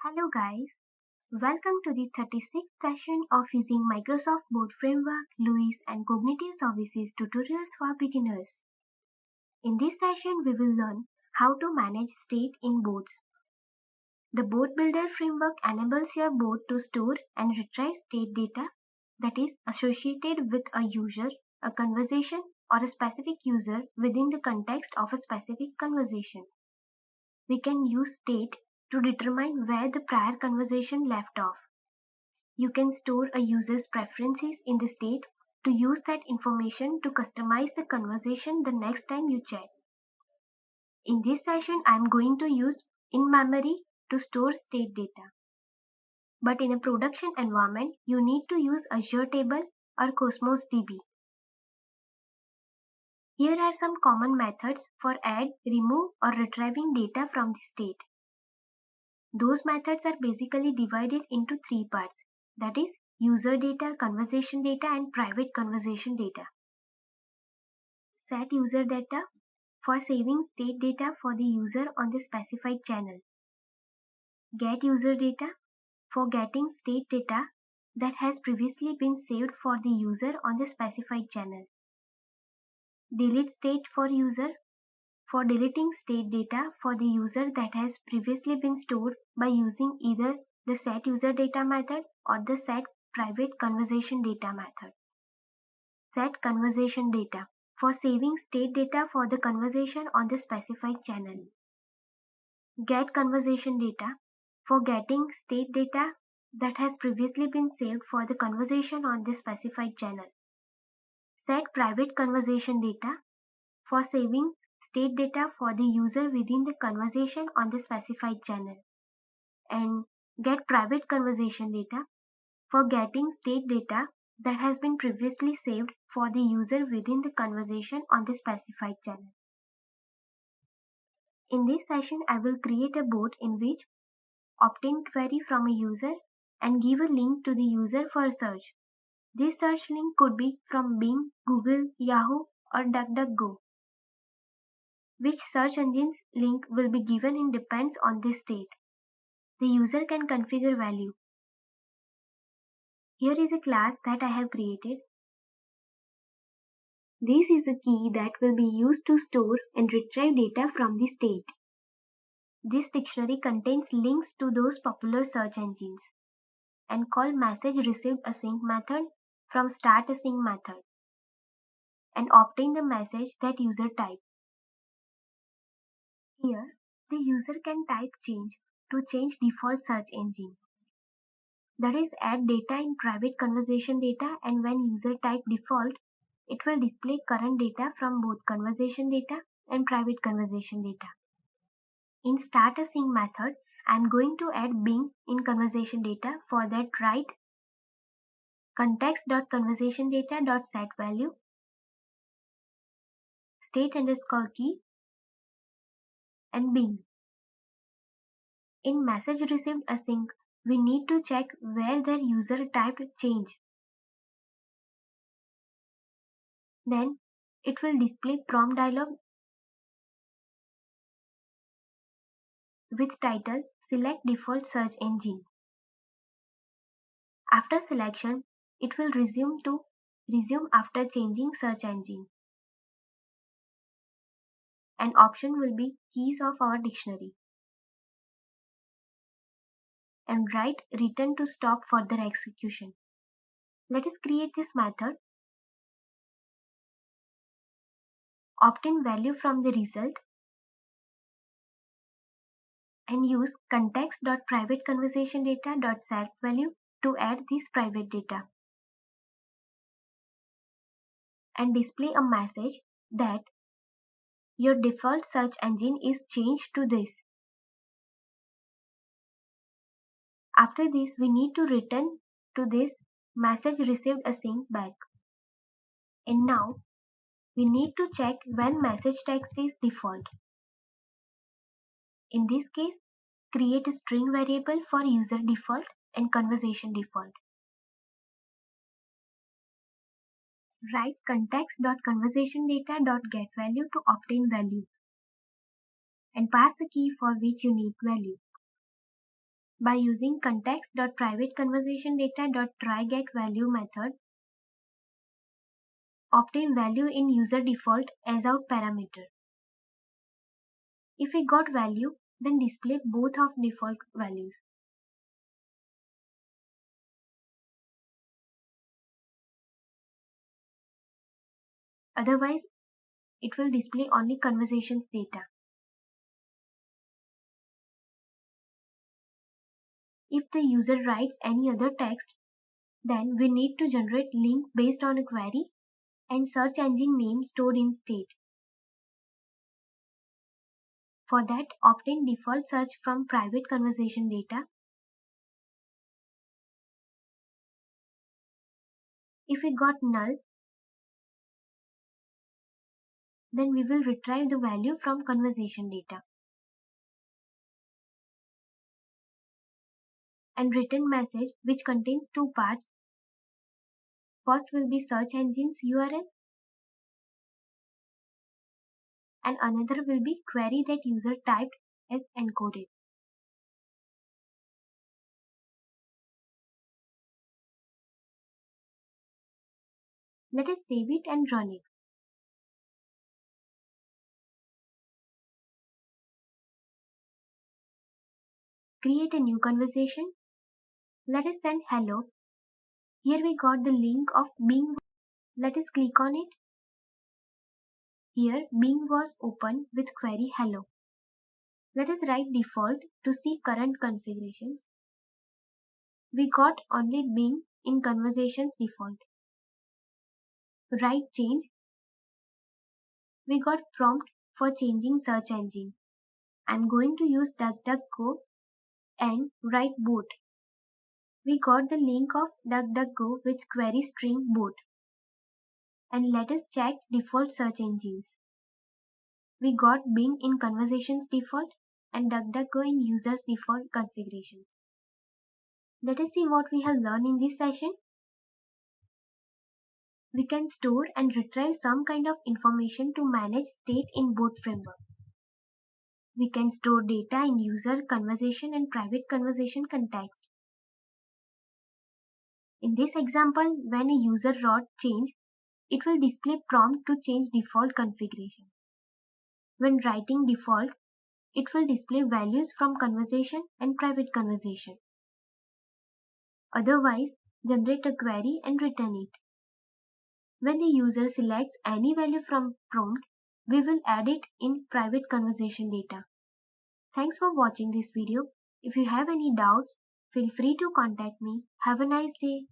Hello guys, welcome to the 36th session of using Microsoft Board Framework, LUIS and Cognitive Services tutorials for beginners. In this session, we will learn how to manage state in boards. The Board Builder framework enables your board to store and retrieve state data that is associated with a user, a conversation, or a specific user within the context of a specific conversation. We can use state to determine where the prior conversation left off. You can store a user's preferences in the state to use that information to customize the conversation the next time you chat. In this session, I am going to use in-memory to store state data. But in a production environment, you need to use Azure Table or Cosmos DB. Here are some common methods for add, remove, or retrieving data from the state. Those methods are basically divided into three parts, that is, user data, conversation data, and private conversation data. Set user data for saving state data for the user on the specified channel. Get user data for getting state data that has previously been saved for the user on the specified channel. Delete state for user for deleting state data for the user that has previously been stored by using either the set user data method or the set private conversation data method. Set conversation data for saving state data for the conversation on the specified channel. Get conversation data for getting state data that has previously been saved for the conversation on the specified channel. Set private conversation data for saving state data for the user within the conversation on the specified channel. And get private conversation data for getting state data that has been previously saved for the user within the conversation on the specified channel. In this session, I will create a board in which obtain query from a user and give a link to the user for search. This search link could be from Bing, Google, Yahoo, or DuckDuckGo. Which search engine's link will be given in depends on this state. The user can configure value. Here is a class that I have created. This is a key that will be used to store and retrieve data from the state. This dictionary contains links to those popular search engines and call message received async method from start async method and obtain the message that user typed. Here, the user can type change to change default search engine. That is, add data in private conversation data, and when user type default, it will display current data from both conversation data and private conversation data. In start async method, I am going to add Bing in conversation data. For that, write context.conversationdata.setValue state underscore key and Bing. In message received async, we need to check where the user typed change. Then it will display prompt dialog with title select default search engine. After selection, it will resume after changing search engine. An option will be keys of our dictionary. And write return to stop further execution. Let us create this method. Obtain value from the result and use context.privateconversationdata.setValue to add this private data and display a message that your default search engine is changed to this. After this, we need to return to this message received async back. And now we need to check when message text is default. In this case, create a string variable for user default and conversation default. Write context.conversationdata.getValue to obtain value and pass the key for which you need value. By using context.privateconversationdata.tryGetValue method, obtain value in user default as out parameter. If we got value, then display both of default values. Otherwise, it will display only conversations data. If the user writes any other text, then we need to generate link based on a query and search engine name stored in state. For that, obtain default search from private conversation data. If we got null, then we will retrieve the value from conversation data. And return message, which contains two parts. First will be search engine's URL and another will be query that user typed as encoded. Let us save it and run it. Create a new conversation. Let us send hello. Here we got the link of Bing. Let us click on it. Here Bing was opened with query hello. Let us write default to see current configurations. We got only Bing in conversations default. Write change. We got prompt for changing search engine. I'm going to use DuckDuckGo and write boot. We got the link of DuckDuckGo with query string boot. And let us check default search engines. We got Bing in conversations default and DuckDuckGo in users default configurations. Let us see what we have learned in this session. We can store and retrieve some kind of information to manage state in both frameworks. We can store data in user conversation and private conversation context. In this example, when a user wrote change, it will display prompt to change default configuration. When writing default, it will display values from conversation and private conversation. Otherwise, generate a query and return it. When the user selects any value from prompt, we will add it in private conversation data. Thanks for watching this video. If you have any doubts, feel free to contact me. Have a nice day.